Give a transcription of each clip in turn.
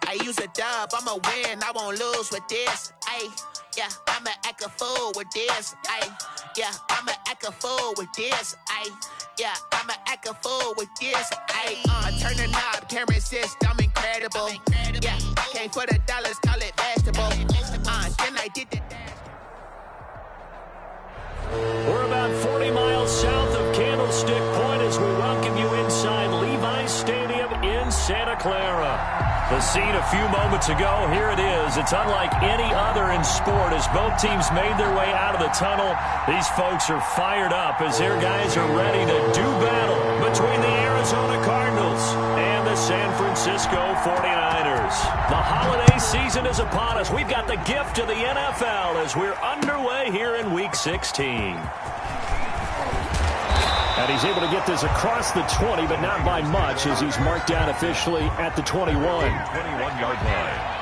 I use a dub, I'ma win, I won't lose with this. Ayy, yeah, I'ma act a fool with this. Ayy, yeah, I'ma act a fool with this. Ayy, yeah, I'ma act a fool with this. Ayy, turn the knob, can't resist, I'm incredible. Yeah, came for the dollars, call it vegetable. Then I did the dash. We're about 40 miles south of Candlestick Point as we welcome you inside Levi's Stadium in Santa Clara. The scene a few moments ago, here it is. It's unlike any other in sport as both teams made their way out of the tunnel. These folks are fired up as their guys are ready to do battle between the Arizona Cardinals and the San Francisco 49ers. The holiday season is upon us. We've got the gift of the NFL as we're underway here in Week 16. And he's able to get this across the 20, but not by much as he's marked down officially at the 21-yard line.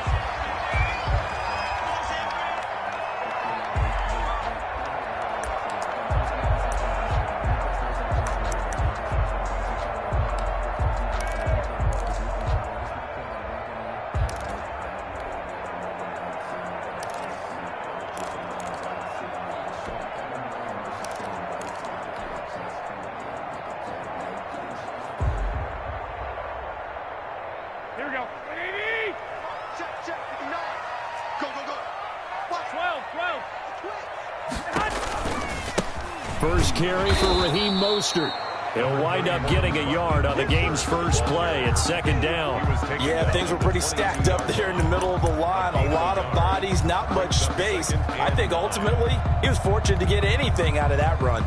First carry for Raheem Mostert. He'll wind up getting a yard on the game's first play at second down. Yeah, things were pretty stacked up there in the middle of the line. A lot of bodies, not much space. I think ultimately he was fortunate to get anything out of that run.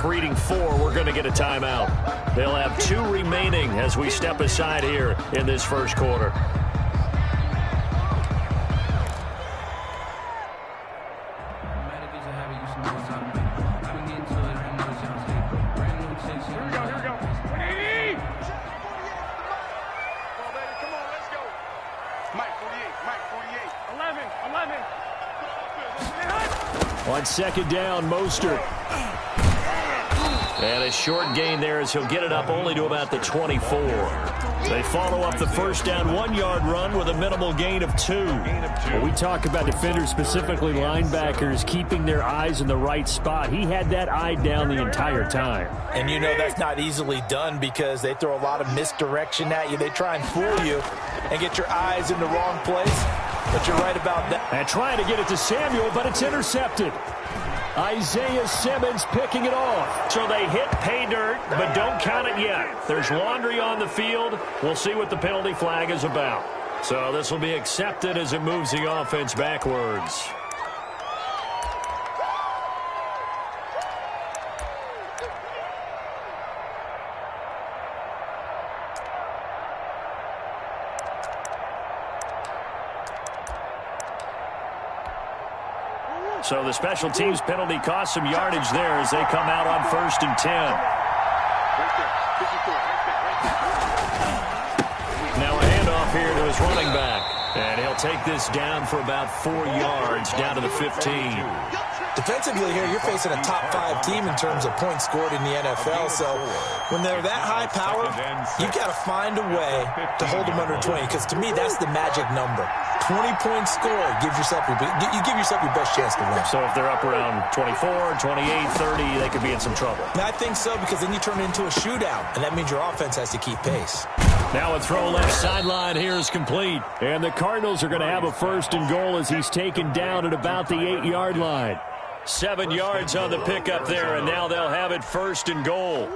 Reading 4, we're going to get a timeout. They'll have 2 remaining as we step aside here in this first quarter. On second down, Mostert. And a short gain there as he'll get it up only to about the 24. They follow up the first down 1-yard run with a minimal gain of 2. When we talk about defenders, specifically linebackers, keeping their eyes in the right spot, he had that eye down the entire time. And you know that's not easily done because they throw a lot of misdirection at you. They try and fool you and get your eyes in the wrong place. But you're right about that. And trying to get it to Samuel, but it's intercepted. Isaiah Simmons picking it off. So they hit pay dirt, but don't count it yet. There's laundry on the field. We'll see what the penalty flag is about. So this will be accepted as it moves the offense backwards. So the special teams penalty cost some yardage there as they come out on 1st and 10. Now a handoff here to his running back. And he'll take this down for about 4 yards down to the 15. Defensively here, you're facing a top 5 team in terms of points scored in the NFL. So when they're that high powered, you've got to find a way to hold them under 20. Because to me, that's the magic number. 20 points scored. You give yourself your best chance to win. So if they're up around 24, 28, 30, they could be in some trouble. I think so, because then you turn it into a shootout, and that means your offense has to keep pace. Now a throw left sideline here is complete. And the Cardinals are going to have a 1st and goal as he's taken down at about the 8-yard line. 7 yards on the pickup there, and now they'll have it 1st and goal.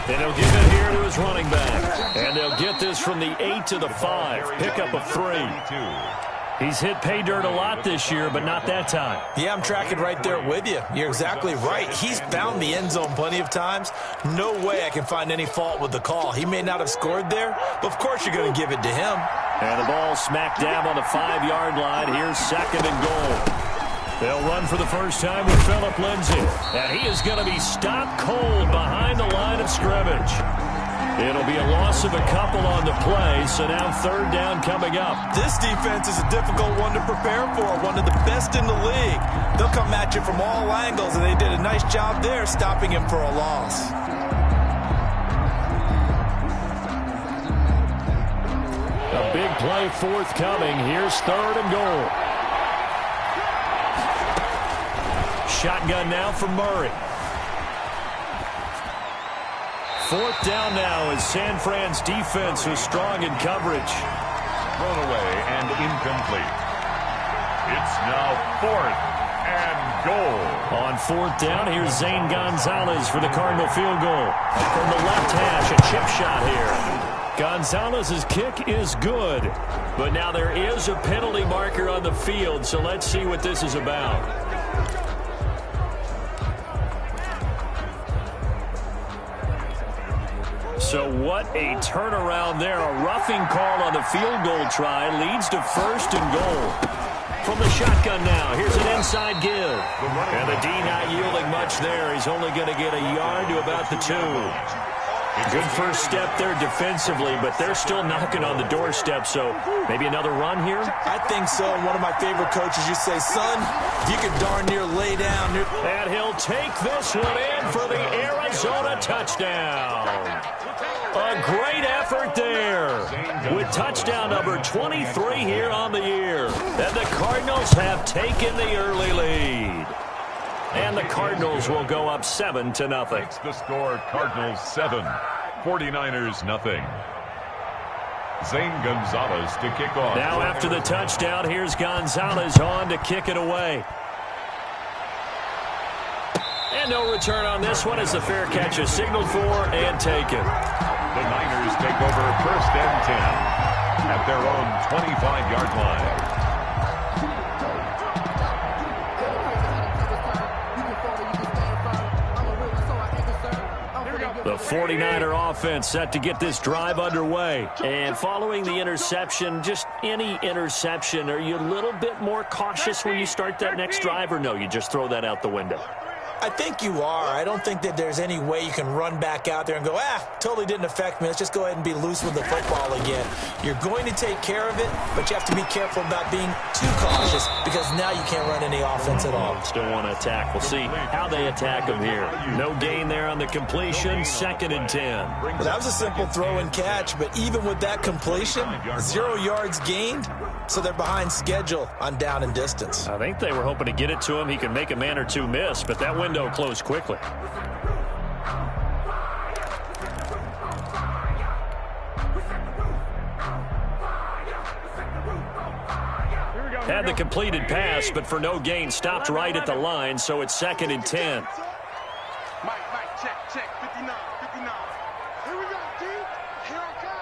And he'll give it here to his running back. And they'll get this from the 8 to the 5. Pickup of 3. He's hit pay dirt a lot this year, but not that time. Yeah, I'm tracking right there with you. You're exactly right. He's found the end zone plenty of times. No way I can find any fault with the call. He may not have scored there, but of course you're going to give it to him. And the ball smack dab on the 5-yard line. Here's 2nd and goal. They'll run for the first time with Phillip Lindsay. And he is going to be stopped cold behind the line of scrimmage. It'll be a loss of a couple on the play, so now 3rd down coming up. This defense is a difficult one to prepare for, one of the best in the league. They'll come at you from all angles, and they did a nice job there stopping him for a loss. A big play forthcoming. Here's 3rd and goal. Shotgun now for Murray. 4th down now as San Fran's defense was strong in coverage. Thrown away and incomplete. It's now 4th and goal. On 4th down, here's Zane Gonzalez for the Cardinal field goal. From the left hash, a chip shot here. Gonzalez's kick is good, but now there is a penalty marker on the field, so let's see what this is about. So what a turnaround there. A roughing call on the field goal try leads to 1st and goal. From the shotgun now, here's an inside give. And the D not yielding much there. He's only going to get a yard to about the 2. Good first step there defensively, but they're still knocking on the doorstep, so maybe another run here? I think so. One of my favorite coaches, you say, son, you can darn near lay down. And he'll take this one in for the Arizona touchdown. A great effort there with touchdown number 23 here on the year. And the Cardinals have taken the early lead. And the Cardinals will go up 7-0. It's the score, Cardinals 7, 49ers nothing. Zane Gonzalez to kick off. Now after the touchdown, here's Gonzalez on to kick it away. And no return on this one as the fair catch is signaled for and taken. The Niners take over 1st and 10 at their own 25-yard line. The 49er offense set to get this drive underway. And following the interception, just any interception, are you a little bit more cautious when you start that next drive, or no, you just throw that out the window? I think you are. I don't think that there's any way you can run back out there and go, totally didn't affect me. Let's just go ahead and be loose with the football again. You're going to take care of it, but you have to be careful about being too cautious because now you can't run any offense at all. Still want to attack. We'll see how they attack them here. No gain there on the completion. 2nd and 10. Well, that was a simple throw and catch, but even with that completion, 0 yards gained, so they're behind schedule on down and distance. I think they were hoping to get it to him. He can make a man or two miss, but that window closed quickly. Had the completed pass, but for no gain, stopped right at the line, so it's 2nd and 10. Mike, check, 59. Here we go, D. Here I come.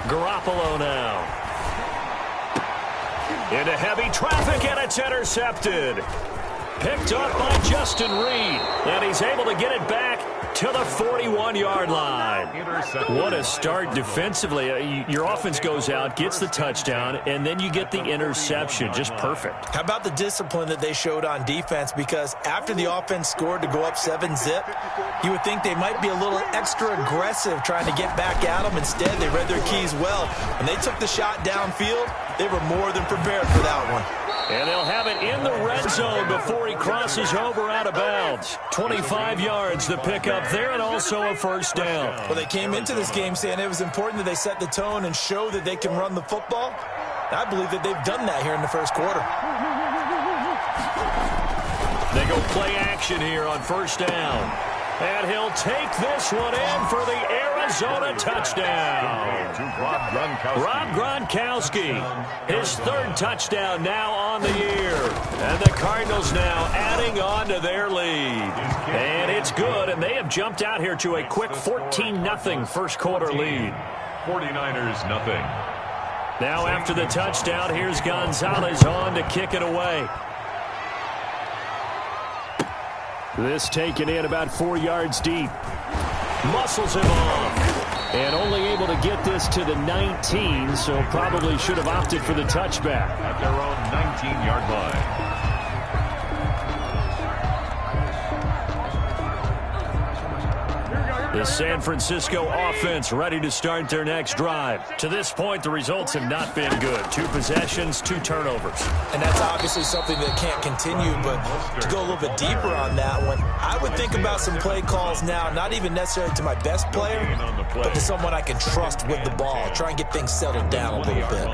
Garoppolo now. Into heavy traffic, and it's intercepted. Picked up by Justin Reed, and he's able to get it back to the 41-yard line. What a start defensively. Your offense goes out, gets the touchdown, and then you get the interception. Just perfect. How about the discipline that they showed on defense? Because after the offense scored to go up 7-zip, you would think they might be a little extra aggressive trying to get back at them. Instead, they read their keys well. When they took the shot downfield, they were more than prepared for that one. And they'll have it in the red zone before he crosses over out of bounds. 25 yards the pickup there, and also a 1st down. Well, they came into this game saying it was important that they set the tone and show that they can run the football. I believe that they've done that here in the 1st quarter. They go play action here on 1st down. And he'll take this one in for the Arizona touchdown. Rob Gronkowski. Rob Gronkowski, his 3rd touchdown now on on the year. And the Cardinals now adding on to their lead. And it's good, and they have jumped out here to a quick 14-0 first quarter lead. 49ers nothing. Now after the touchdown, here's Gonzalez on to kick it away. This taken in about 4 yards deep. Muscles him off. And only able to get this to the 19, so probably should have opted for the touchback. At their own 19-yard line. The San Francisco offense ready to start their next drive. To this point, the results have not been good. 2 possessions, 2 turnovers. And that's obviously something that can't continue, but to go a little bit deeper on that one, I would think about some play calls now, not even necessarily to my best player, but to someone I can trust with the ball. Try and get things settled down a little bit.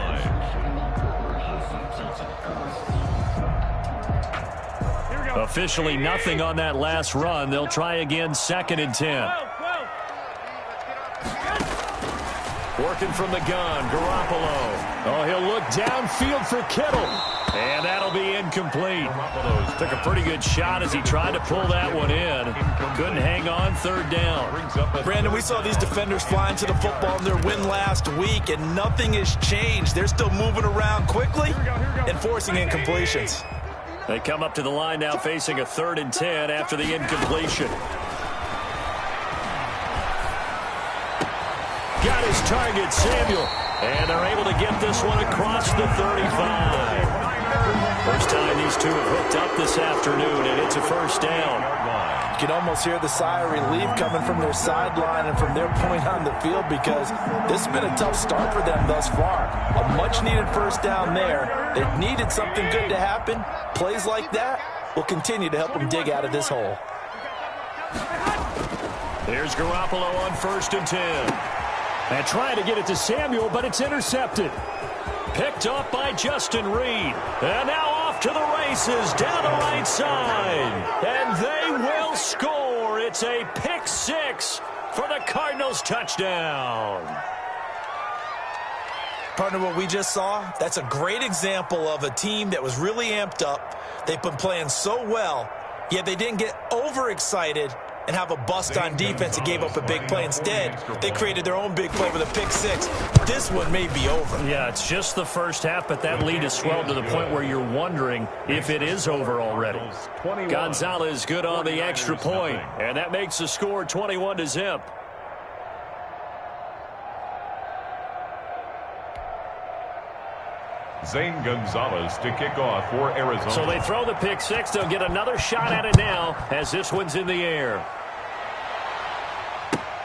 Officially nothing on that last run. They'll try again, 2nd and 10. Working from the gun, Garoppolo. Oh, he'll look downfield for Kittle. And that'll be incomplete. Took a pretty good shot as he tried to pull that one in. Couldn't hang on, 3rd down. Brandon, we saw these defenders flying to the football in their win last week, and nothing has changed. They're still moving around quickly and forcing incompletions. They come up to the line now facing a 3rd and 10 after the incompletion. Got his target, Samuel. And they're able to get this one across the 35. First time these two have hooked up this afternoon, and it's a 1st down. You can almost hear the sigh of relief coming from their sideline and from their point on the field, because this has been a tough start for them thus far. A much-needed 1st down there. They needed something good to happen. Plays like that will continue to help them dig out of this hole. Here's Garoppolo on 1st and 10. And trying to get it to Samuel, but it's intercepted. Picked up by Justin Reed. And now off to the races down the right side. And they will score. It's a pick 6 for the Cardinals touchdown. Partner, what we just saw, that's a great example of a team that was really amped up. They've been playing so well, yet they didn't get overexcited and have a bust on defense and gave up a big play. Instead, they created their own big play with a pick 6. This one may be over. Yeah, it's just the first half, but that lead has swelled to the point where you're wondering if it is over already. Gonzalez good on the extra point, and that makes the score 21-0. Zane Gonzalez to kick off for Arizona. So they throw the pick 6. They'll get another shot at it now as this one's in the air.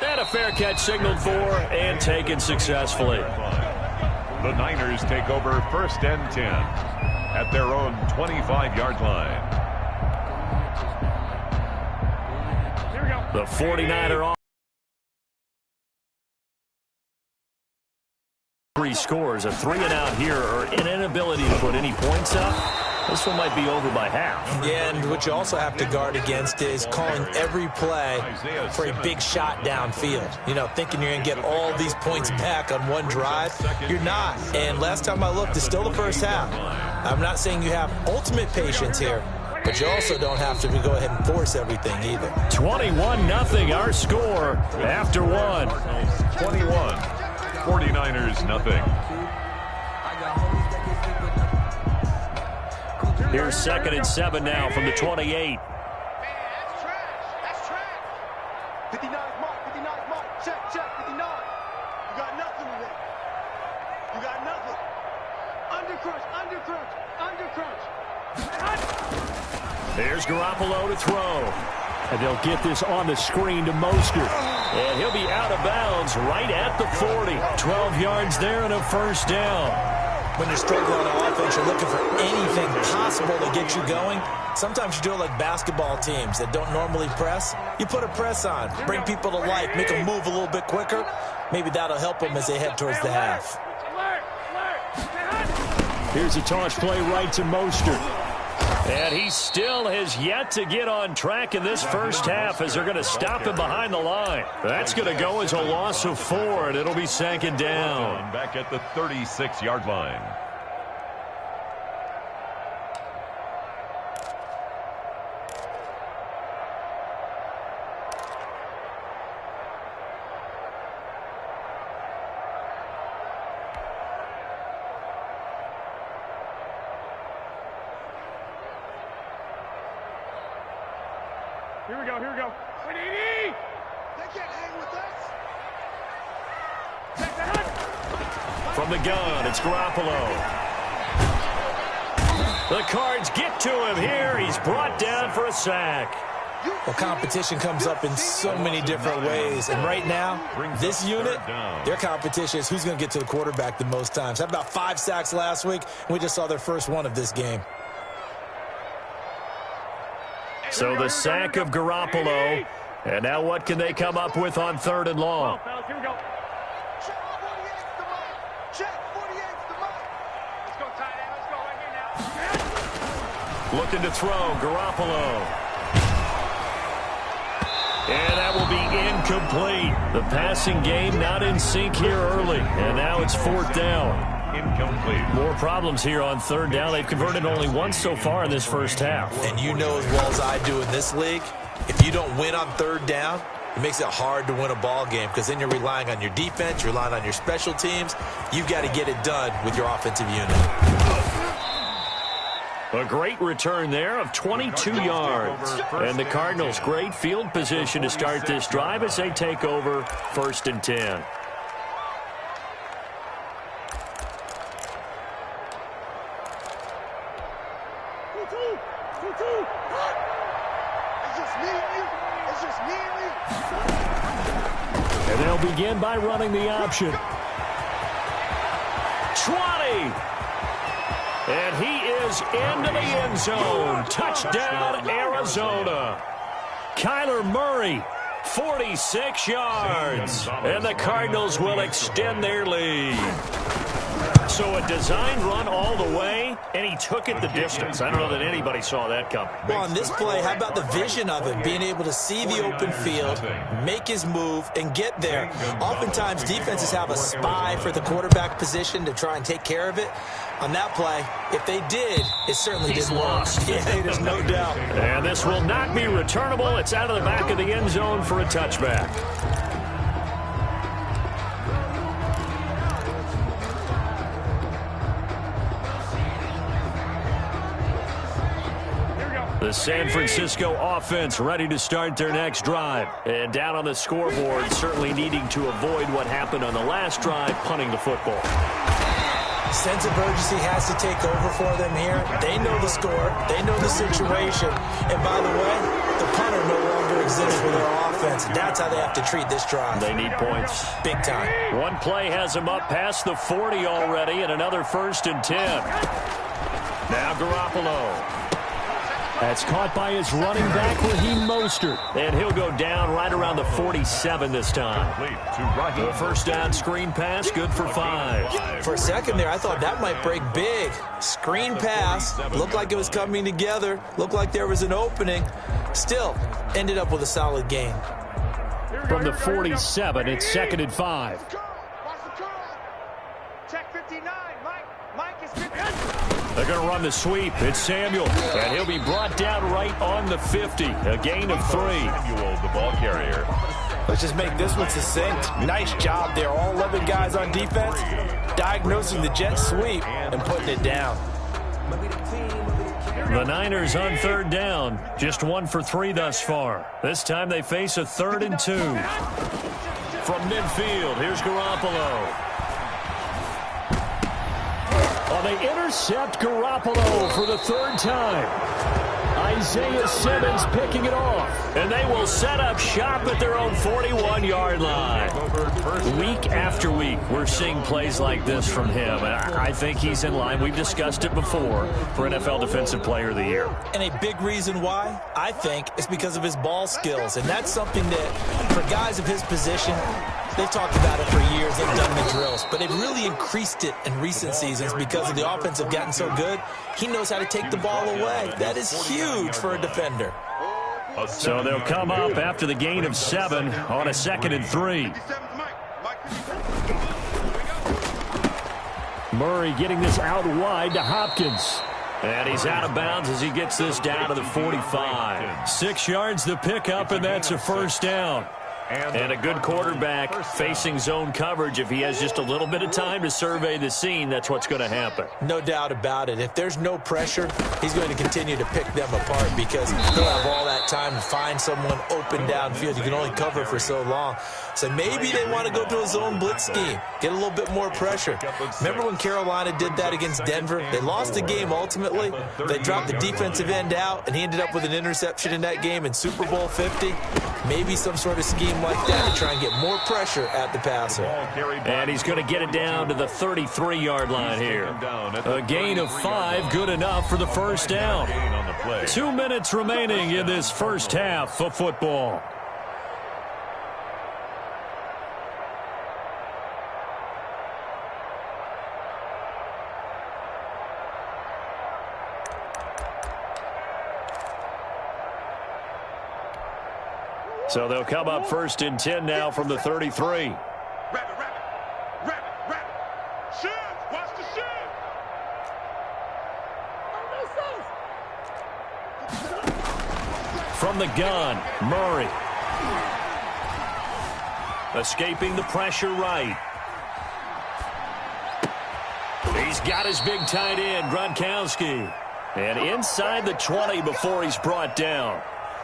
And a fair catch signaled for and taken successfully. The Niners take over 1st and 10 at their own 25-yard line. The 49er 3 scores, a 3-and-out here, or an inability to put any points up. This one might be over by half. Yeah, and what you also have to guard against is calling every play for a big shot downfield. You know, thinking you're going to get all these points back on one drive. You're not. And last time I looked, it's still the first half. I'm not saying you have ultimate patience here, but you also don't have to go ahead and force everything either. 21-0 our score after 1. 21. 49ers nothing. Here's 2nd and 7 now from the 28. That's trash. 59 mark. Check, 59. You got nothing today. You got nothing. Under crunch. There's Garoppolo to throw. And they'll get this on the screen to Mostert. And he'll be out of bounds right at the 40. 12 yards there and a 1st down. When you're struggling on offense, you're looking for anything possible to get you going. Sometimes you do it like basketball teams that don't normally press. You put a press on, bring people to life, make them move a little bit quicker. Maybe that'll help them as they head towards the half. Here's a toss play right to Mostert. And he still has yet to get on track in this first half as they're going to stop him behind the line. That's going to go as a loss of 4, and it'll be 2nd down. Back at the 36-yard line. Here we go. They can't hang with us. From the gun, it's Garoppolo. The Cards get to him here. He's brought down for a sack. Well, competition comes up in so many different ways. And right now, this unit, their competition is who's going to get to the quarterback the most times. Had about 5 sacks last week, and we just saw their first one of this game. So the sack of Garoppolo. And now what can they come up with on 3rd and long? Here we go. Check 48's the mark. Let's go tight end. Let's go right here now. Looking to throw, Garoppolo. And that will be incomplete. The passing game not in sync here early. And now it's 4th down. Incomplete. More problems here on 3rd down. They've converted only once so far in this first half. And you know as well as I do in this league, if you don't win on 3rd down, it makes it hard to win a ball game because then you're relying on your defense, you're relying on your special teams. You've got to get it done with your offensive unit. A great return there of 22 yards. And the Cardinals, great field position to start this drive as they take over 1st and 10. And they'll begin by running the option. 20. And he is into the end zone. Touchdown, Arizona. Kyler Murray, 46 yards. And the Cardinals will extend their lead. So a designed run all the way, and he took it the distance. I don't know that anybody saw that coming. Well, on this play, how about the vision of it? Being able to see the open field, make his move, and get there. Oftentimes, defenses have a spy for the quarterback position to try and take care of it. On that play, if they did, it certainly didn't work. Yeah, there's no doubt. And this will not be returnable. It's out of the back of the end zone for a touchback. The San Francisco offense ready to start their next drive. And down on the scoreboard, certainly needing to avoid what happened on the last drive, punting the football. Sense of urgency has to take over for them here. They know the score. They know the situation. And by the way, the punter no longer exists for their offense. That's how they have to treat this drive. They need points. Big time. One play has them up past the 40 already, and another 1st and 10. Now Garoppolo. That's caught by his running back, Raheem Mostert. And he'll go down right around the 47 this time. The first down screen pass, good for 5. For a second there, I thought that might break big. Screen pass, looked like it was coming together, looked like there was an opening. Still, ended up with a solid gain. From the 47, it's 2nd and 5. Check 59. Mike is 59. They're going to run the sweep. It's Samuel, and he'll be brought down right on the 50. A gain of 3. Samuel, the ball carrier. Let's just make this one succinct. Nice job there. All 11 guys on defense diagnosing the jet sweep and putting it down. The Niners on 3rd down. Just 1 for 3 thus far. This time they face a 3rd and 2. From midfield, here's Garoppolo. Oh, they intercept Garoppolo for the 3rd time. Isaiah Simmons picking it off. And they will set up shop at their own 41-yard line. Week after week, we're seeing plays like this from him. And I think he's in line. We've discussed it before for NFL Defensive Player of the Year. And a big reason why, I think, is because of his ball skills. And that's something that, for guys of his position, they've talked about it for years. They've done the drills. But they've really increased it in recent seasons because of the offense have gotten so good. He knows how to take the ball away. That is huge for a defender. So they'll come up after the gain of 7 on a 2nd and 3. Murray getting this out wide to Hopkins. And he's out of bounds as he gets this down to the 45. 6 yards the pickup, and that's a 1st down. And a good quarterback facing zone coverage. If he has just a little bit of time to survey the scene, that's what's going to happen. No doubt about it. If there's no pressure, he's going to continue to pick them apart because he'll have all that that time to find someone open downfield. You can only cover for so long. So maybe they want to go to a zone blitz scheme, get a little bit more pressure. Remember when Carolina did that against Denver? They lost the game ultimately. They dropped the defensive end out, and he ended up with an interception in that game in Super Bowl 50. Maybe some sort of scheme like that to try and get more pressure at the passer. And he's going to get it down to the 33-yard line here. A gain of 5, good enough for the first down. 2 minutes remaining in this first half of football. So they'll come up first and 10 now from the 33. Rabbit. Shift. Watch the shift. From the gun, Murray. Escaping the pressure right. He's got his big tight end, Gronkowski. And inside the 20 before he's brought down.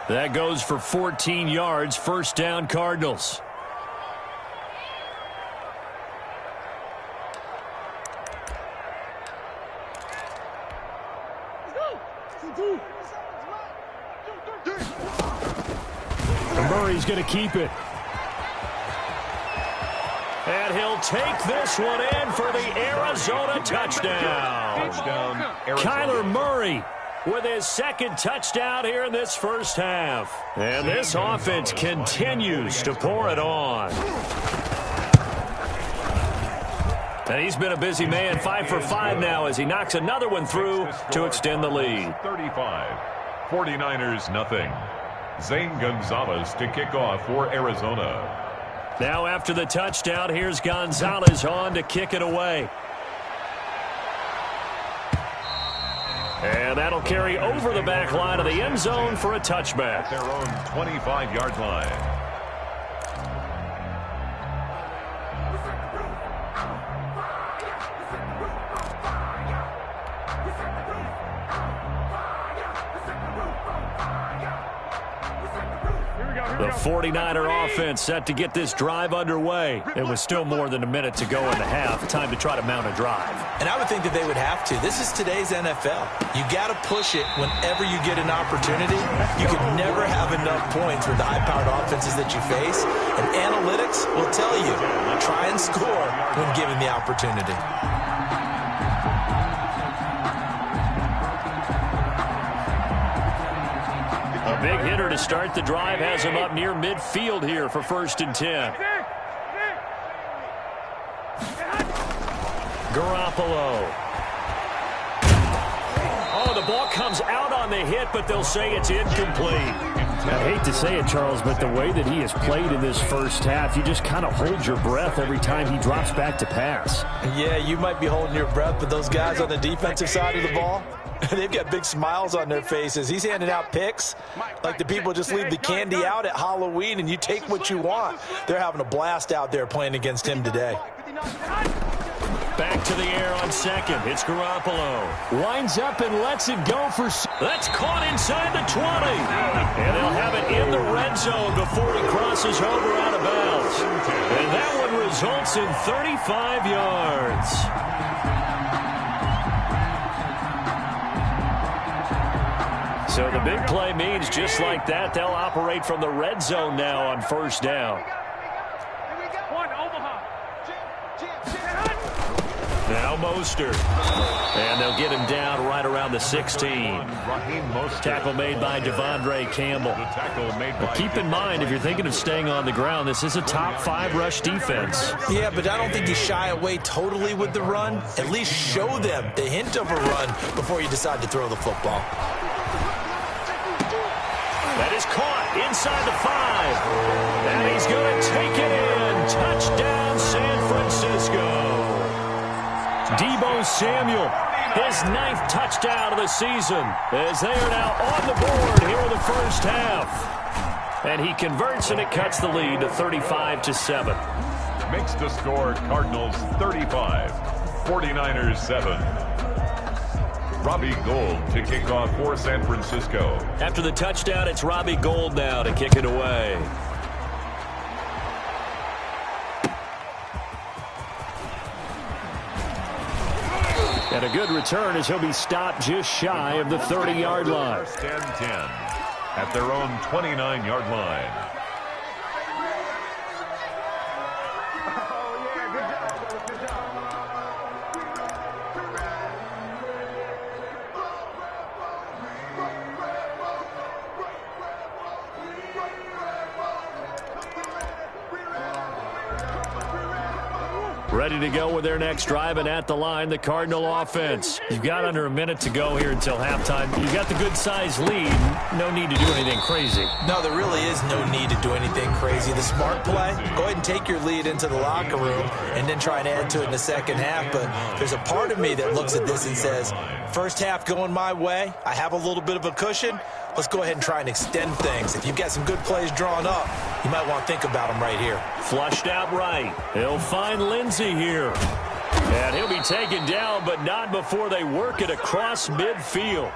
That goes for 14 yards, first down Cardinals. Murray's going to keep it. And he'll take this one in for the Arizona touchdown. Kyler Murray with his second touchdown here in this first half. And this offense continues to pour it on. And he's been a busy man, 5 for 5 now as he knocks another one through to extend the lead. 35, 49ers nothing. Zane Gonzalez to kick off for Arizona. Now after the touchdown, here's Gonzalez on to kick it away. And that'll carry over the back line of the end zone for a touchback. Their own 25-yard line. The 49er offense set to get this drive underway. It was still more than a minute to go in the half. Time to try to mount a drive. And I would think that they would have to. This is today's NFL. You got to push it whenever you get an opportunity. You can never have enough points with the high-powered offenses that you face. And analytics will tell you, try and score when given the opportunity. A big hitter to start the drive has him up near midfield here for first and 10. Garoppolo. Oh, the ball comes out on the hit, but they'll say it's incomplete. I hate to say it, Charles, but the way that he has played in this first half, you just kind of hold your breath every time he drops back to pass. Yeah, you might be holding your breath, but those guys on the defensive side of the ball, they've got big smiles on their faces. He's handing out picks like the people just leave the candy out at Halloween and you take what you want. They're having a blast out there playing against him today. Back to the air on second. It's Garoppolo. Winds up and lets it go for... That's caught inside the 20. And they'll have it in the red zone before he crosses over out of bounds. And that one results in 35 yards. So the big play means just like that, they'll operate from the red zone now on first down. Now Mostert. And they'll get him down right around the 16. Tackle made by Devondre Campbell. But keep in mind, if you're thinking of staying on the ground, this is a top 5 rush defense. Yeah, but I don't think you shy away totally with the run. At least show them the hint of a run before you decide to throw the football. That is caught inside the 5. And he's going to take it in. Touchdown, San Francisco. Deebo Samuel, his 9th touchdown of the season, as they are now on the board here in the first half. And he converts, and it cuts the lead to 35-7. Makes the score Cardinals 35, 49ers 7. Robbie Gould to kick off for San Francisco. After the touchdown, it's Robbie Gould now to kick it away. And a good return as he'll be stopped just shy of the 30-yard line. First and 10 at their own 29-yard line. Ready to go with their next drive, and at the line, the Cardinal offense. You've got under a minute to go here until halftime. You've got the good-sized lead. No need to do anything crazy. No, there really is no need to do anything crazy. The smart play, go ahead and take your lead into the locker room and then try and add to it in the second half. But there's a part of me that looks at this and says, first half going my way, I have a little bit of a cushion. Let's go ahead and try and extend things. If you've got some good plays drawn up, you might want to think about them right here. Flushed out right. He'll find Lindsey here. And he'll be taken down, but not before they work it across midfield.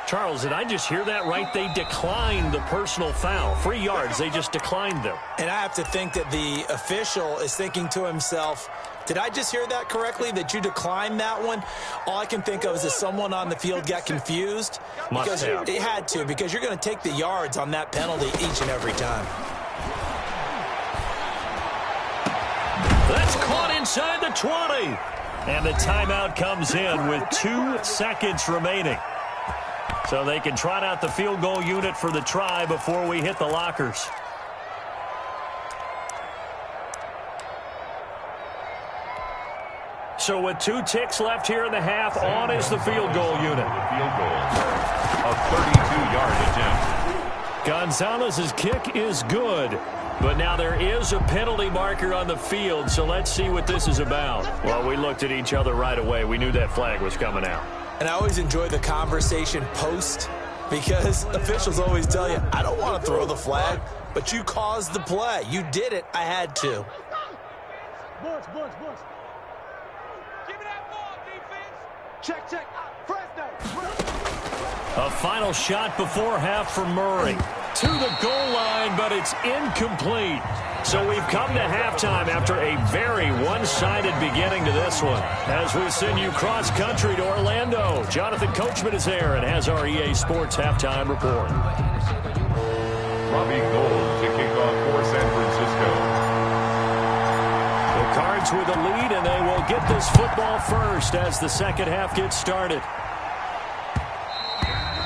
Charles, did I just hear that right? They declined the personal foul. 3 yards, they just declined them. And I have to think that the official is thinking to himself, did I just hear that correctly, that you declined that one? All I can think of is that someone on the field got confused. Because it had to, because you're going to take the yards on that penalty each and every time. That's caught inside the 20. And the timeout comes in with 2 seconds remaining. So they can trot out the field goal unit for the try before we hit the lockers. So with 2 ticks left here in the half, on is the field goal unit. Field goal, a 32-yard attempt. Gonzalez's kick is good, but now there is a penalty marker on the field, so let's see what this is about. Well, we looked at each other right away. We knew that flag was coming out. And I always enjoy the conversation post, because officials always tell you, I don't want to throw the flag, but you caused the play. You did it. I had to. Boys. Give me that ball, defense. Check. Fresno. A final shot before half from Murray. To the goal line, but it's incomplete. So we've come to halftime after a very one-sided beginning to this one. As we send you cross-country to Orlando, Jonathan Coachman is there and has our EA Sports halftime report. Robbie Gould to kick off for San Francisco. The Cards with the lead, and they will get this football first as the second half gets started.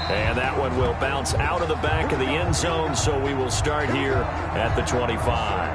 And that one will bounce out of the back of the end zone, so we will start here at the 25.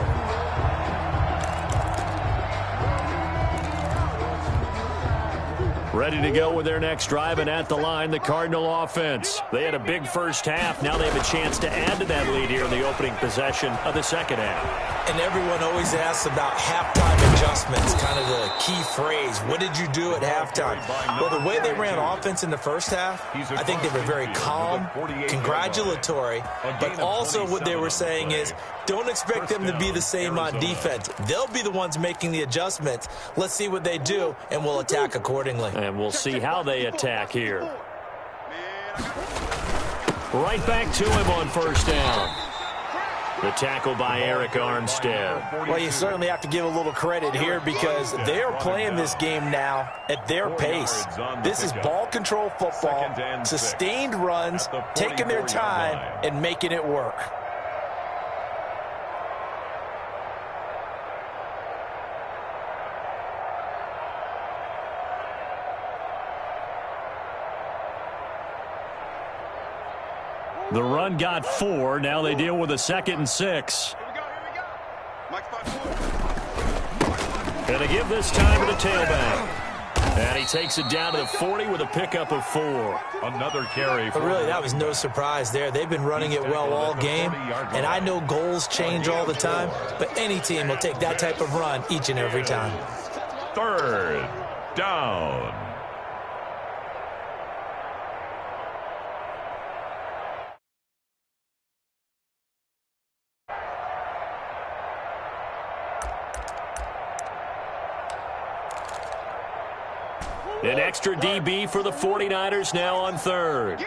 Ready to go with their next drive, and at the line, the Cardinal offense. They had a big first half. Now they have a chance to add to that lead here in the opening possession of the second half. And everyone always asks about halftime adjustments, kind of the key phrase. What did you do at halftime? Well, the way they ran offense in the first half, I think they were very calm, congratulatory, but also what they were saying is, don't expect them to be the same on defense. They'll be the ones making the adjustments. Let's see what they do, and we'll attack accordingly. And we'll see how they attack here. Right back to him on first down. The tackle by Eric Armstead. Well, you certainly have to give a little credit here because they are playing this game now at their pace. This is ball control football, sustained runs, taking their time, and making it work. The run got 4. Now they deal with a 2nd and 6. Here we go. Mike's 5-4. And to give this time to the tailback. And he takes it down to the 40 with a pickup of 4. Another carry. But really, that was no surprise there. They've been running it well all game. And I know goals change all the time, but any team will take that type of run each and every time. 3rd down. An extra DB for the 49ers now on third.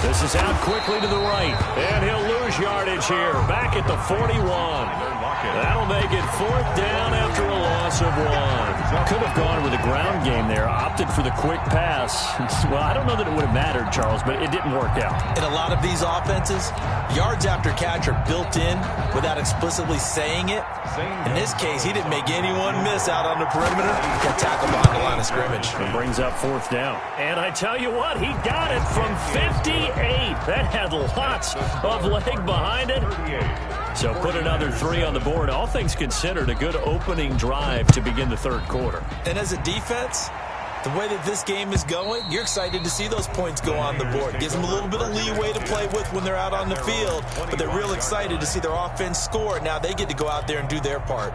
This is out quickly to the right, and he'll lose yardage here, back at the 41. That'll make it 4th down after a loss of 1. Could have gone with a ground game there, opted for the quick pass. Well, I don't know that it would have mattered, Charles, but it didn't work out. In a lot of these offenses, yards after catch are built in without explicitly saying it. In this case, he didn't make anyone miss out on the perimeter. Got tackled behind the line of scrimmage. It brings up 4th down. And I tell you what, he got it from 58. That had lots of leg behind it. So put another 3 on the board. All things considered, a good opening drive to begin the third quarter. And as a defense, the way that this game is going, you're excited to see those points go on the board. Gives them a little bit of leeway to play with when they're out on the field, but they're real excited to see their offense score. Now they get to go out there and do their part.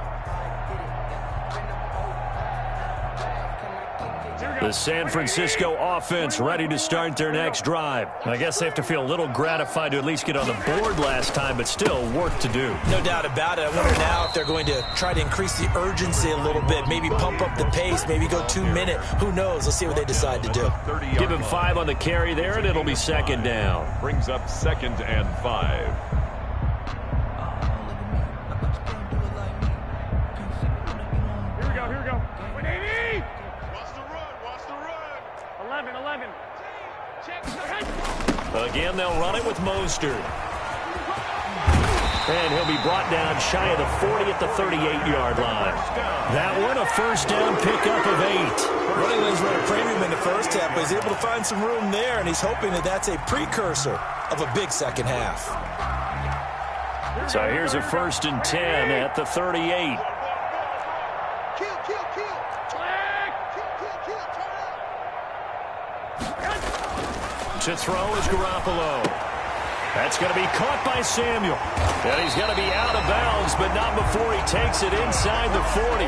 The San Francisco offense ready to start their next drive. I guess they have to feel a little gratified to at least get on the board last time, but still work to do. No doubt about it. I wonder now if they're going to try to increase the urgency a little bit, maybe pump up the pace, maybe go 2-minute. Who knows? Let's see what they decide to do. Give him 5 on the carry there, and it'll be 2nd down. Brings up 2nd and 5. Again, they'll run it with Mostert. And he'll be brought down shy of the 40 at the 38-yard line. That one, a 1st down pickup of 8. Running lanes were a premium in the first half, but he's able to find some room there, and he's hoping that that's a precursor of a big second half. So here's a 1st and 10 at the 38. To throw is Garoppolo. That's going to be caught by Samuel. And he's going to be out of bounds, but not before he takes it inside the 40.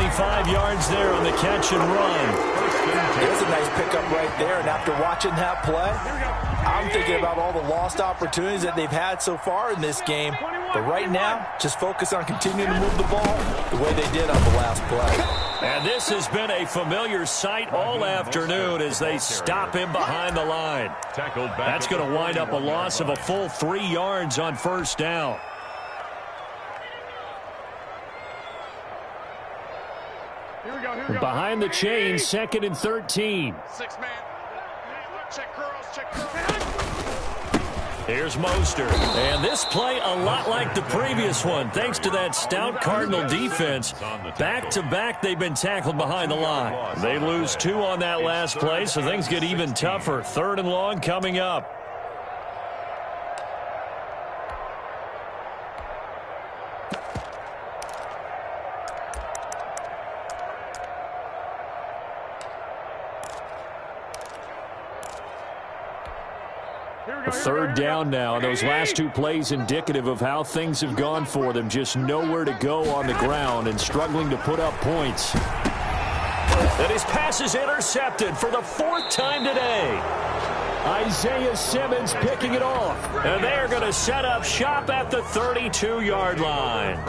25 yards there on the catch and run. There's a nice pickup right there, and after watching that play, I'm thinking about all the lost opportunities that they've had so far in this game. But right now, just focus on continuing to move the ball the way they did on the last play. And this has been a familiar sight all afternoon as they stop him behind the line. That's going to wind up a loss of a full 3 yards on 1st down. Behind the chain, 2nd and 13. 6-man. Check curls, check curls. Here's Mostert. And this play a lot like the previous one, thanks to that stout Cardinal defense. Back-to-back, they've been tackled behind the line. They lose 2 on that last play, so things get even tougher. 3rd and long coming up. Third down now, and those last 2 plays indicative of how things have gone for them. Just nowhere to go on the ground and struggling to put up points. And his pass is intercepted for the 4th time today. Isaiah Simmons picking it off. And they're going to set up shop at the 32-yard line.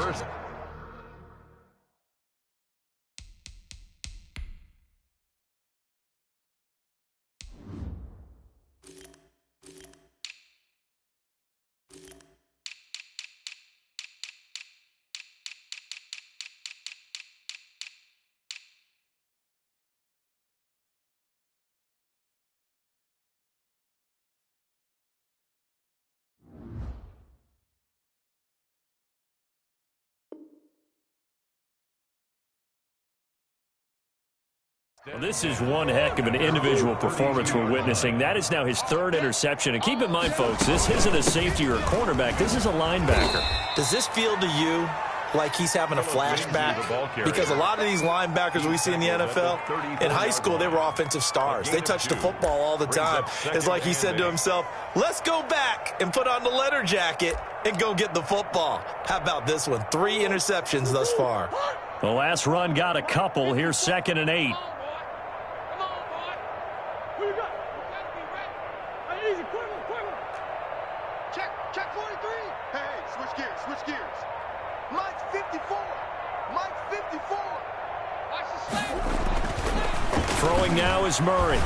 Well, this is one heck of an individual performance we're witnessing. That is now his 3rd interception. And keep in mind, folks, this isn't a safety or a cornerback. This is a linebacker. Does this feel to you like he's having a flashback? Because a lot of these linebackers we see in the NFL, in high school, they were offensive stars. They touched the football all the time. It's like he said to himself, let's go back and put on the leather jacket and go get the football. How about this one? 3 interceptions thus far. The last run got a couple. Here's 2nd and 8. Check 43. Hey, switch gears. Mike's 54. Mike 54. Watch the slam. Throwing now is Murray.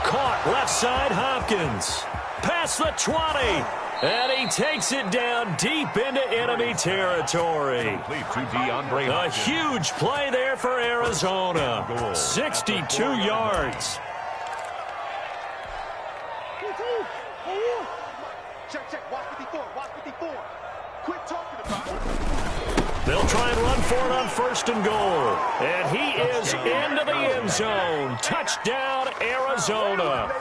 Caught left side, Hopkins. Past the 20. And he takes it down deep into enemy territory. A huge play there for Arizona. 62 yards. Check. Watch 54. Watch 54. Quit talking about it. They'll try and run for it on 1st and goal. And he is into the end zone. Touchdown, Arizona.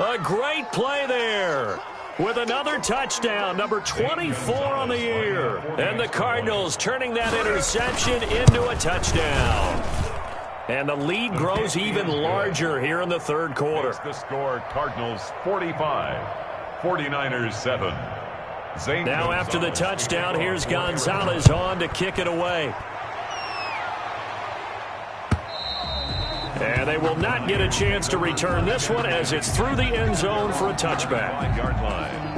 A great play there. With another touchdown, number 24 on the year. And the Cardinals turning that interception into a touchdown. And the lead grows even larger here in the 3rd quarter. The score, Cardinals 45, 49ers 7. Now after the touchdown, here's Gonzalez on to kick it away. And they will not get a chance to return this one as it's through the end zone for a touchback. 5-yard line.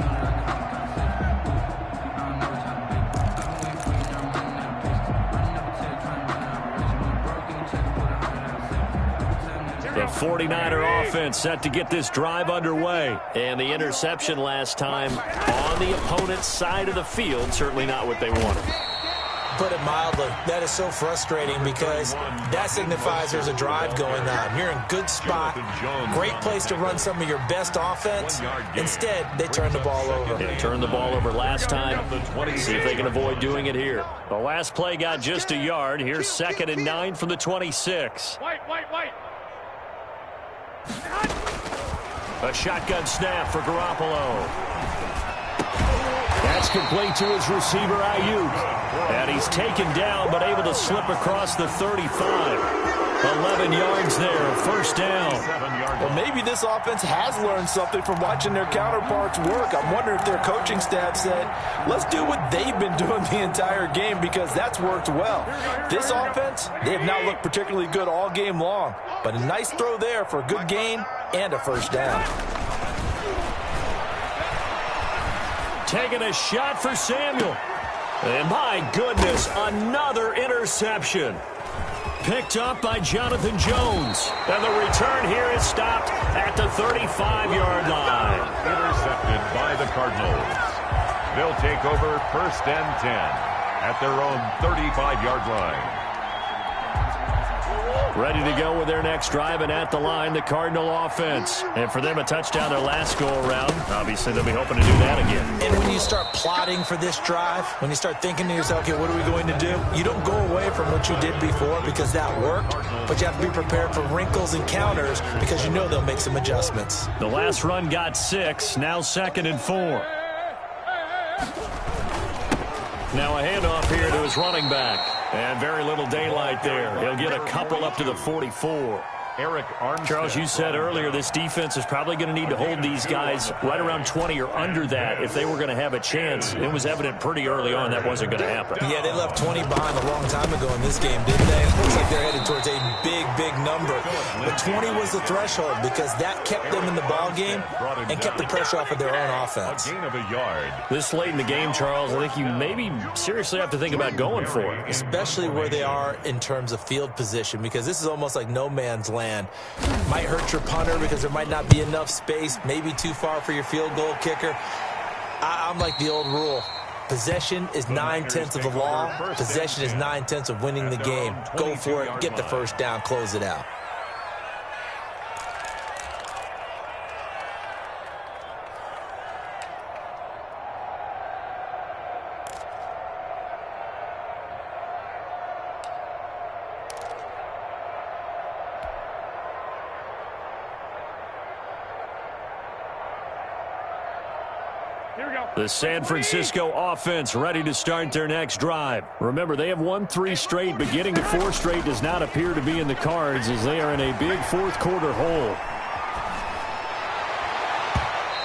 The 49er offense set to get this drive underway. And the interception last time on the opponent's side of the field, certainly not what they wanted. Put it mildly, that is so frustrating because that signifies there's a drive going on. You're in a good spot, great place to run some of your best offense. Instead, they turn the ball over. They turned the ball over last time. See if they can avoid doing it here. The last play got just a yard. Here's 2nd and 9 from the 26. Wait. A shotgun snap for Garoppolo. That's complete to his receiver, Ayuk. And he's taken down, but able to slip across the 35. 11 yards there, 1st down. Well, maybe this offense has learned something from watching their counterparts work. I'm wondering if their coaching staff said, let's do what they've been doing the entire game because that's worked well. This offense, they have not looked particularly good all game long. But a nice throw there for a good gain and a 1st down. Taking a shot for Samuel. And my goodness, another interception. Picked up by Jonathan Jones. And the return here is stopped at the 35-yard line. Intercepted by the Cardinals. They'll take over 1st and 10 at their own 35-yard line. Ready to go with their next drive, and at the line, the Cardinal offense. And for them, a touchdown their last go-around. Obviously, they'll be hoping to do that again. And when you start plotting for this drive, when you start thinking to yourself, okay, what are we going to do? You don't go away from what you did before because that worked, but you have to be prepared for wrinkles and counters because you know they'll make some adjustments. The last run got 6, now 2nd and 4. Now a handoff here to his running back. And very little daylight there. He'll get a couple up to the 44. Eric Armstead. Charles, you said earlier this defense is probably going to need to hold these guys right around 20 or under that if they were going to have a chance. It was evident pretty early on that wasn't going to happen. Yeah, they left 20 behind a long time ago in this game, didn't they? It looks like they're headed towards a big number. But 20 was the threshold because that kept them in the ball game and kept the pressure off of their own offense. Gain of a yard. This late in the game, Charles, I think you maybe seriously have to think about going for it. Especially where they are in terms of field position because this is almost like no man's land. Might hurt your punter because there might not be enough space, maybe too far for your field goal kicker. I'm like the old rule. Possession is 9/10 of the law. Possession is 9/10 of winning the game. Go for it, get the 1st down, close it out. The San Francisco offense ready to start their next drive. Remember, they have won 3 straight, but getting to 4 straight does not appear to be in the cards as they are in a big 4th quarter hole.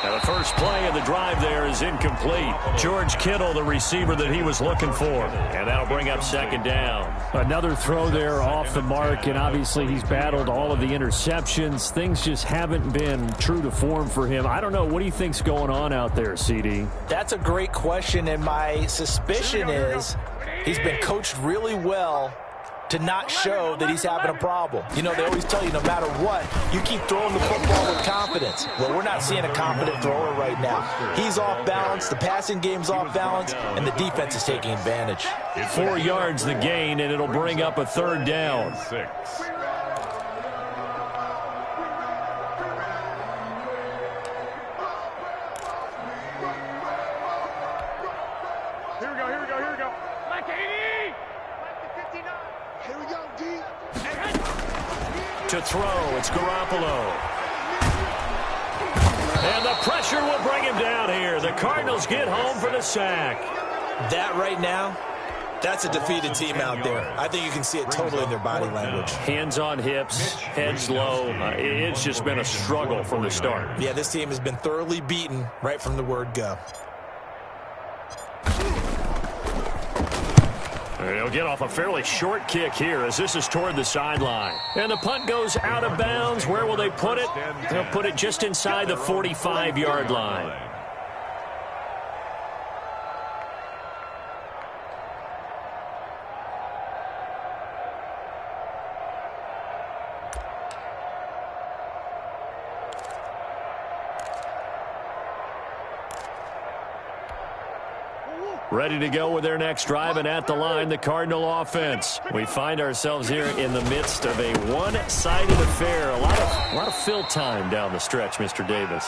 And the first play of the drive there is incomplete. George Kittle, the receiver that he was looking for. And that'll bring up 2nd down. Another throw there off the mark, and obviously he's battled all of the interceptions. Things just haven't been true to form for him. I don't know. What do you think's going on out there, CD? That's a great question, and my suspicion is He's been coached really well to not show that he's having a problem. You know, they always tell you no matter what, you keep throwing the football with confidence. Well, we're not seeing a confident thrower right now. He's off balance, the passing game's off balance, and the defense is taking advantage. 4 yards the gain, and it'll bring up a 3rd down. 6. Here we go. Like 80! Like the 59. Here we go, D. To throw, it's Garoppolo. And the pressure will bring him down here. The Cardinals get home for the sack. That right now, that's a defeated team out there. I think you can see it totally in their body language. Hands on hips, heads low. It's just been a struggle from the start. Yeah, this team has been thoroughly beaten right from the word go. He'll get off a fairly short kick here as this is toward the sideline. And the punt goes out of bounds. Where will they put it? They'll put it just inside the 45-yard line. Ready to go with their next drive, and at the line, the Cardinal offense. We find ourselves here in the midst of a one-sided affair. A lot of fill time down the stretch, Mr. Davis.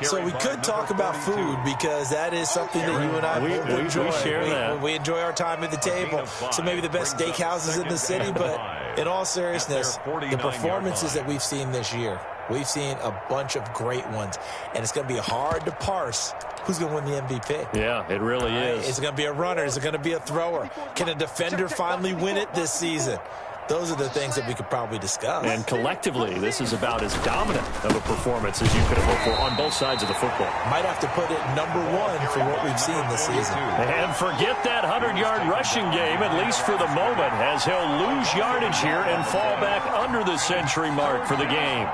So we could talk about food because that is something that you and I both enjoy. We share that. We enjoy our time at the table. So maybe the best steakhouses in the city, but in all seriousness, the performances that we've seen this year, we've seen a bunch of great ones, and it's going to be hard to parse who's going to win the MVP. Yeah, it really is. Is it going to be a runner? Is it going to be a thrower? Can a defender finally win it this season? Those are the things that we could probably discuss. And collectively, this is about as dominant of a performance as you could have hoped for on both sides of the football. Might have to put it #1 for what we've seen this season. And forget that 100-yard rushing game, at least for the moment, as he'll lose yardage here and fall back under the century mark for the game.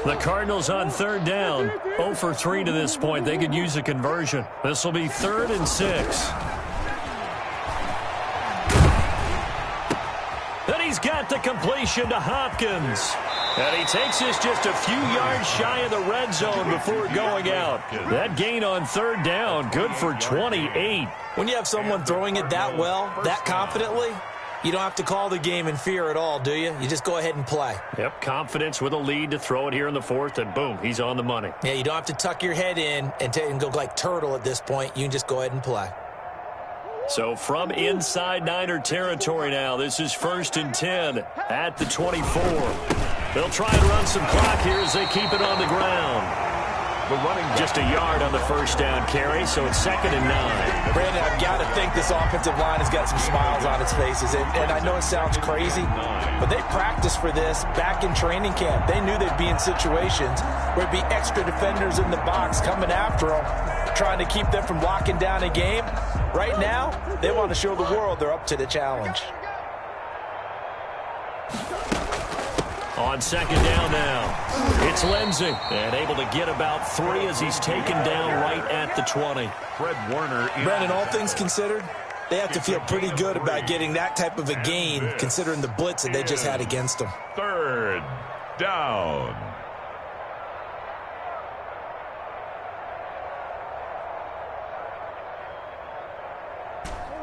The Cardinals on 3rd down, 0 for 3 to this point. They could use a conversion. This will be 3rd and 6. And he's got the completion to Hopkins. And he takes this just a few yards shy of the red zone before going out. That gain on 3rd down, good for 28. When you have someone throwing it that well, that confidently, you don't have to call the game in fear at all, do you? You just go ahead and play. Yep, confidence with a lead to throw it here in the 4th, and boom, he's on the money. Yeah, you don't have to tuck your head in and go like turtle at this point. You can just go ahead and play. So from inside Niner territory now, this is 1st and 10 at the 24. They'll try and run some clock here as they keep it on the ground. Just a yard on the 1st down carry, so it's 2nd and 9. Brandon, I've got to think this offensive line has got some smiles on its faces. And I know it sounds crazy, but they practiced for this back in training camp. They knew they'd be in situations where there'd be extra defenders in the box coming after them, trying to keep them from locking down a game. Right now, they want to show the world they're up to the challenge. On 2nd down now, it's Lindsey, and able to get about 3 as he's taken down right at the 20. Fred Warner. Brandon, all things considered, they have to feel pretty good about getting that type of a gain, considering the blitz that they just had against them. 3rd down.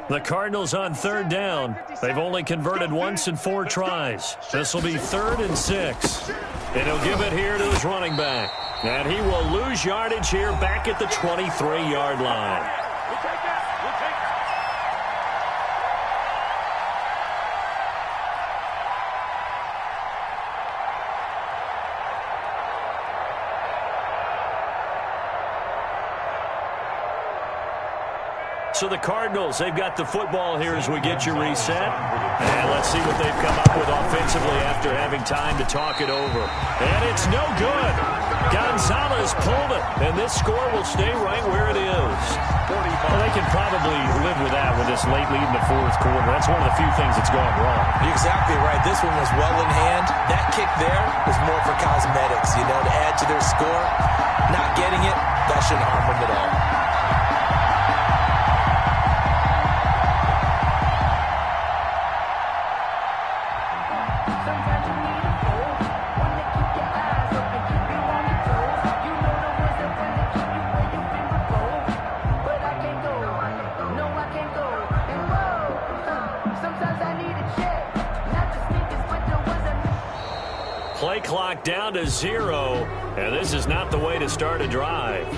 The Cardinals on 3rd down. They've only converted once in 4 tries. This will be 3rd and 6. And he'll give it here to his running back. And he will lose yardage here back at the 23-yard line. So the Cardinals, they've got the football here as we get you reset. And let's see what they've come up with offensively after having time to talk it over. And it's no good. Gonzalez pulled it, and this score will stay right where it is. Well, they can probably live with that with this late lead in the fourth quarter. That's one of the few things that's gone wrong. You're exactly right. This one was well in hand. That kick there was more for cosmetics, to add to their score. Not getting it, that shouldn't harm them at all. Play clock down to 0, and this is not the way to start a drive.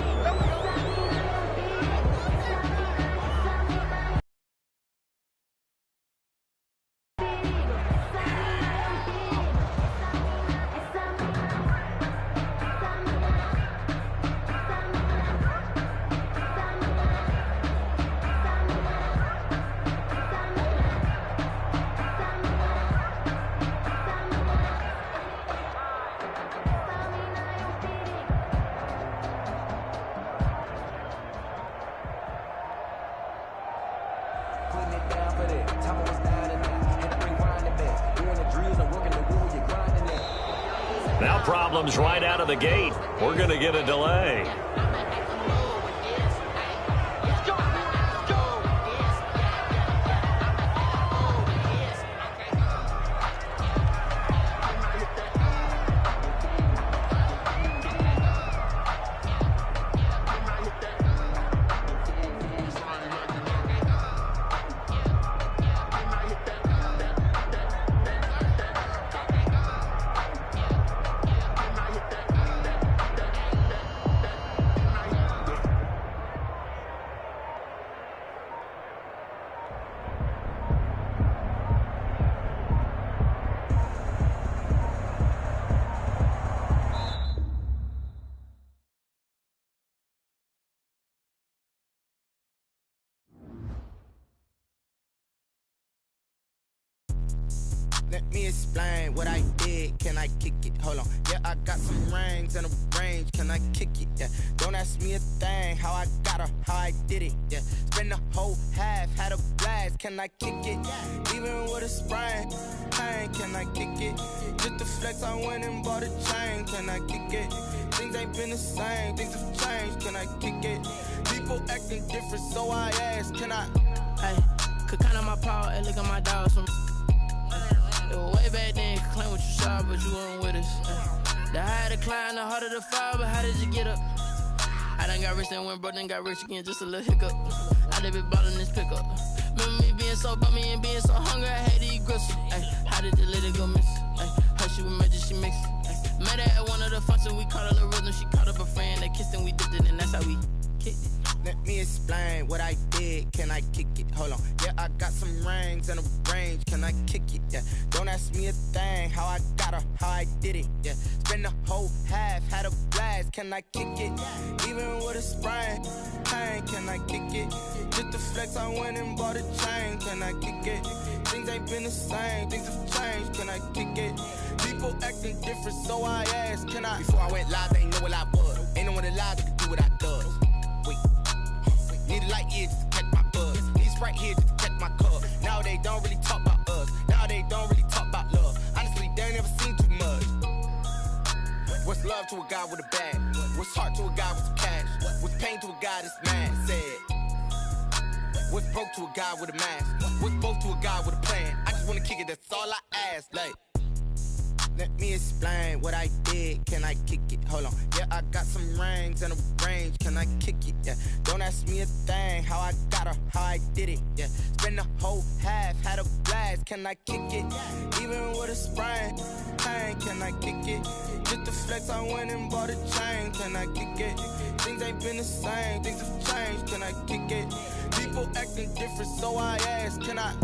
Now problems right out of the gate. We're going to get a delay. Let me explain what I did. Can I kick it? Hold on. Yeah, I got some rings and a range. Can I kick it? Yeah. Don't ask me a thing. How I got her, how I did it. Yeah. Spend the whole half, had a blast. Can I kick it? Even with a sprain, pain. Can I kick it? Just to flex, I went and bought a chain. Can I kick it? Things ain't been the same. Things have changed. Can I kick it? People acting different, so I ask. Can I? Hey, could count on my power and look at my dogs from. It was way back then, could claim what you saw, but you weren't with us. The higher the climb, the harder the fall, but how did you get up? I done got rich, then went broke, then got rich again, just a little hiccup. I done been ballin' this pickup. Remember me being so bummy and being so hungry, I had to eat gristle. How did the little go miss? Her she was magic, she mixed. Met her at one of the functions, we caught a little rhythm, she caught up a friend, they kissed and we dipped it, and that's how we kicked it. Let me explain what I did. Can I kick it? Hold on. Yeah, I got some rings and a range. Can I kick it? Yeah. Don't ask me a thing. How I got her, how I did it. Yeah. Spend the whole half, had a blast. Can I kick it? Even with a sprain, pain. Can I kick it? Just to flex, I went and bought a chain. Can I kick it? Things ain't been the same. Things have changed. Can I kick it? People acting different, so I asked. Can I? Before I went live, they ain't know what I was. Ain't no one alive that could do what I does. Need a light here just to catch my buzz. Need Sprite here just to catch my cup. Now they don't really talk about us. Now they don't really talk about love. Honestly, they ain't never seen too much. What's love to a guy with a bag? What's heart to a guy with some cash? What's pain to a guy that's mad? Said. What's broke to a guy with a mask? What's both to a guy with a plan? I just wanna kick it, that's all I ask. Like, let me explain what I did. Can I kick it? Hold on. Yeah, I got some rings and a range. Can I kick it? Yeah. Don't ask me a thing. How I got her, how I did it. Yeah. Spend the whole half, had a blast. Can I kick it? Even with a sprain, pain. Can I kick it? Just to flex, I went and bought a chain. Can I kick it? Things ain't been the same. Things have changed. Can I kick it? People acting different, so I ask. Can I?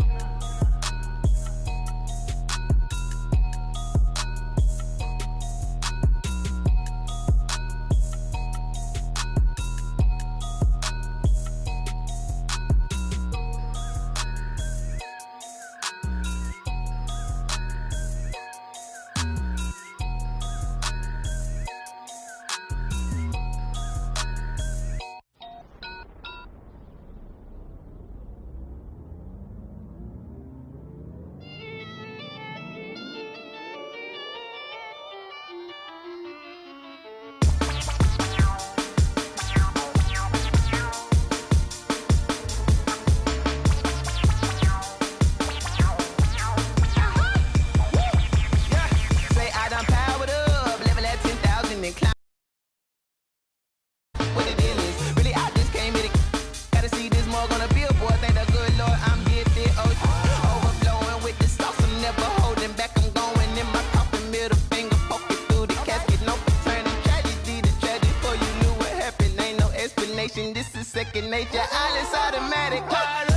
second nature. All is automatic. Caught up.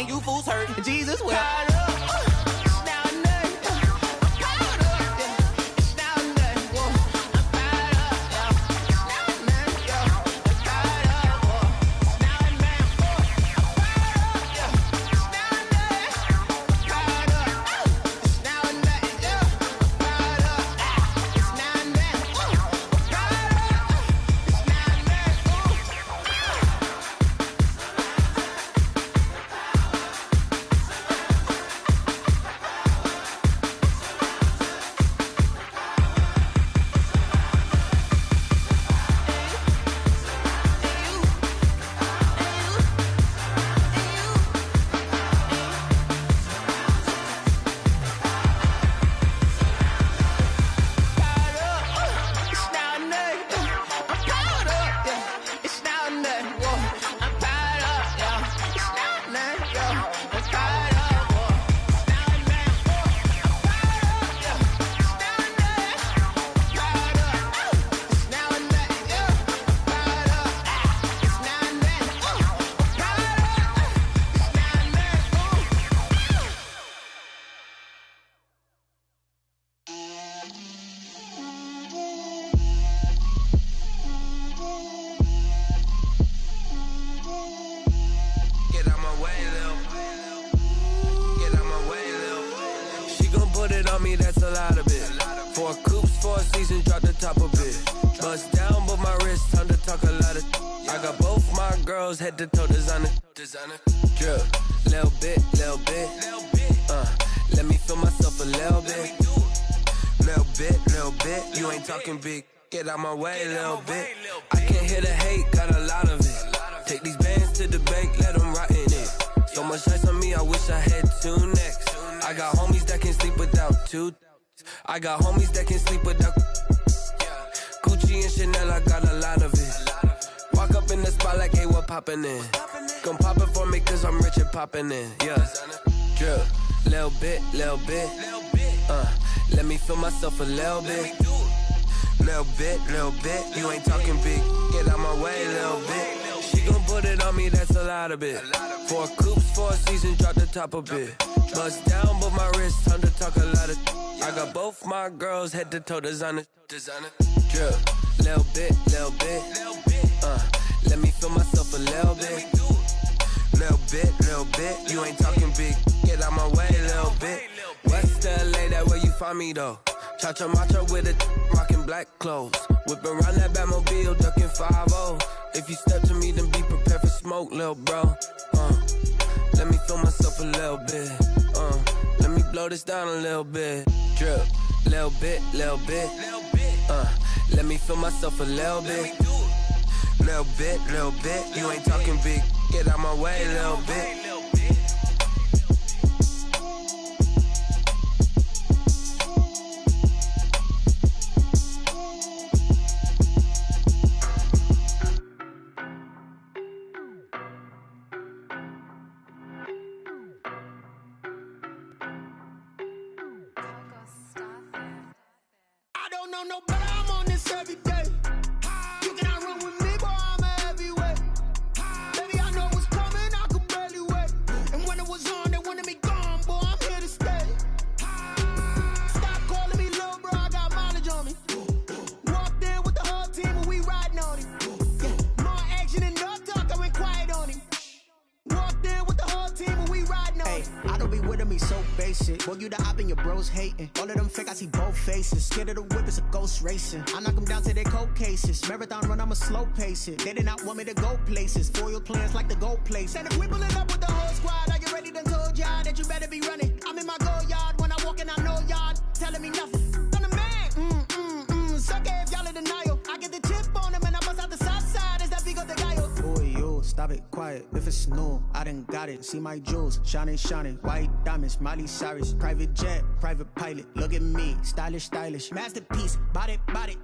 You fools hurt. Jesus will. That's a lot of it. 4 coops, 4 seasons, drop the top of it. Bust down, but my wrist, time to talk a lot of. I got both my girls head to toe designer. Drip, little bit. Let me feel myself a little bit. Little bit. You ain't talking big. Get out my way, little bit. I can't hear the hate, got a lot of it. Take these bands to the bank, let them rot in it. So much ice on me, I wish I had 2 necks. I got homies that can sleep without 2. I got homies that can sleep without Gucci and Chanel, I got a lot of it. Walk up in the spot like, hey, what poppin' in? Gon' pop it for me cause I'm rich and poppin' in. Yeah, drip, little bit. Let me feel myself a little bit. Little bit. You ain't talking big. Get out my way, little bit. She gon' put it on me, that's a lot of it. 4 coops, 4 seasons, drop the top a bit. Bust down, but my wrist, time to talk a lot of. I got both my girls head to toe designer. Drip, little bit. Let me feel myself a little bit. Little bit. You ain't talking big. Get out my way, little bit. West LA, that where you find me though. Cha-cha macha with a rockin' black clothes. Whippin' around that Batmobile, duckin' 5-0. If you step to me, then be prepared for smoke, lil' bro. Let me feel myself a little bit. Let me blow this down a little bit. Drip, little bit. Let me feel myself a little bit. Little bit. You ain't talking big. Get out my way, little bit. No better, I'm on this every day. You cannot run with me, boy, I'm a heavyweight. Baby, I know what's coming, I could barely wait. And when it was on, they wanted me gone, boy, I'm here to stay. Stop calling me little bro, I got mileage on me. Walked in with the whole team and we riding on him. More action and no talk, I went quiet on him. Walked in with the whole team and we riding on him. I don't be with me we so basic. Boy, you the op and your bros hating. All of them fake, I see both faces. Scared of the whip, it's a ghost racing. I knock them down to their cold cases. Marathon run, I'ma slow pace it. They did not want me to go places. Foil plans like the gold place. And if we pulling up with the whole squad, I get ready to told y'all that you better be running. I'm in my go yard. When I walk in, I know y'all telling me nothing. I'm the man. Suck it if y'all in denial. I get the chip on them and I bust out the south side. Is that Vigo de Gallo? Boy, yo, stop it, quiet. If it's new, I done got it. See my jewels, shining, white diamonds, Miley Cyrus, private jet, private pilot. Look at me, stylish, masterpiece, body,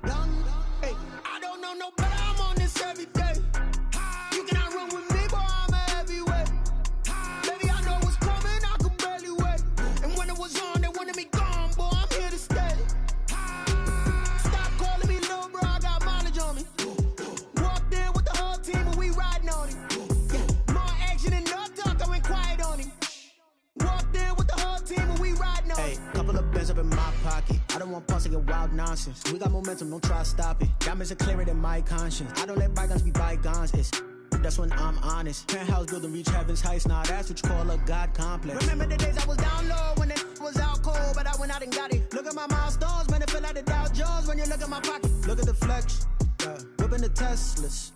young. Hey, I don't know no better. I'm on this every day. You cannot run with me, boy. I'm a heavyweight. Baby, I know what's coming. I could barely wait. And when it was on, they wanted me gone, boy. I'm here to stay. Stop calling me little bro. I got mileage on me. Walked in with the whole team and we riding on it. More action and no talk. I went quiet on him. Walked in with the whole team and we riding on it. Hey, couple of bands up in my pocket. I don't want pause to get wild nonsense. We got momentum, don't try to stop it. Diamonds are clearer than my conscience. I don't let bygones be bygones. That's when I'm honest. Penthouse building reach heaven's heights. Now that's what you call a God complex. Remember the days I was down low when it was out cold, but I went out and got it. Look at my milestones, man, it feel like the Dow Jones when you look at my pocket. Look at the flex, whipping the Teslas.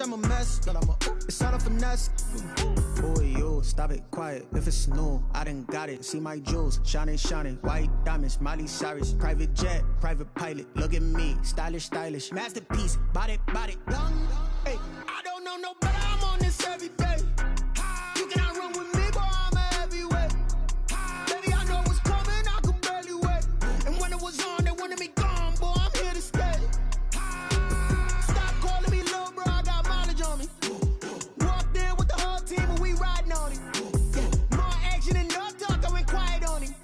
I'm a mess, but it's all a finesse. Boy, yo, stop it, quiet. If it's new, I done got it. See my jewels, shining, white diamonds, Miley Cyrus, private jet, private pilot. Look at me, stylish, masterpiece, body, young. Hey, I don't know no better. I'm on this every day. You cannot run with me, boy. I'm a heavyweight. Baby, I know what's coming. I could barely wait. And when it was on, they wanted me gone, boy. I'm here to stay. Stop calling me little bro. I got mileage on me. Walked in with the whole team and we riding on it. More action and no talk. I went quiet on him.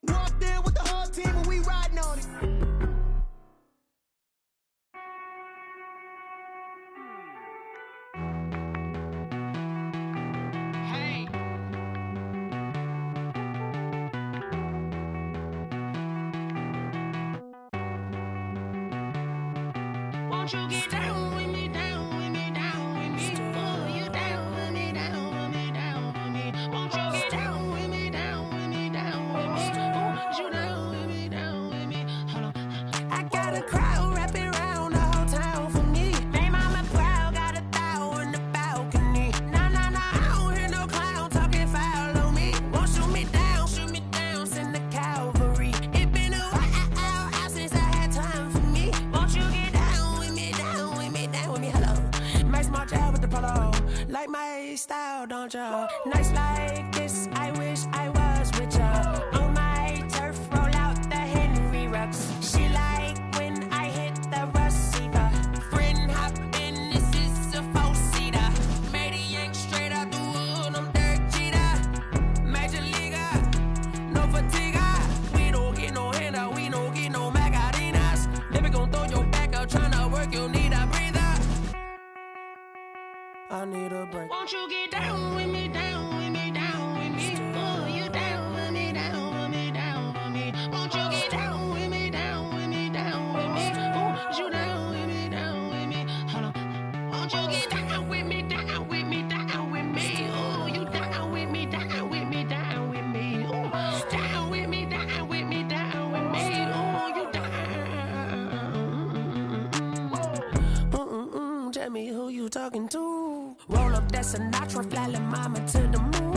Walked in with the whole team and we riding on it. Won't you get down with me, down with me, down with me? Oh, you down with me, down with me, down with me. Won't you get down with me, down with me, down with me? Oh, you down with me, down with me? Hold on. I got a crowd wrapping around the whole town for me. They mama proud, got a thou in the balcony. Nah, I don't hear no clown talking foul on me. Won't shoot me down, send the cavalry. It been a while since I had time for me. Won't you get down with me, down with me, down with me? Hello. Max March out with the polo. Like my style, don't ya? Nights like this, I wish I was with ya. On my turf, roll out the Henry Rux. She like when I hit the receiver. Friend hop in, this is a four-seater. Made a yank straight out the wood, I'm Derek Jeter. Major leaguer, no fatigue. We don't get no handout, we don't get no Macarinas. Never gon' throw your back out, tryna work, you need a breather. I need a break. Won't you get down with me, down with me, down with me? Oh, you down with me, down with me, down with me? Won't you get down with me, down with me, down with me? Oh, you down with me, down with me? Hold on. Won't you get down with me, down with me, down with me? Oh, you down with me, down with me, down with me? Oh, down with me, down with me, down with me? Oh, you down. Tell me who you talking to. Roll up that Sinatra, fly la mama to the moon.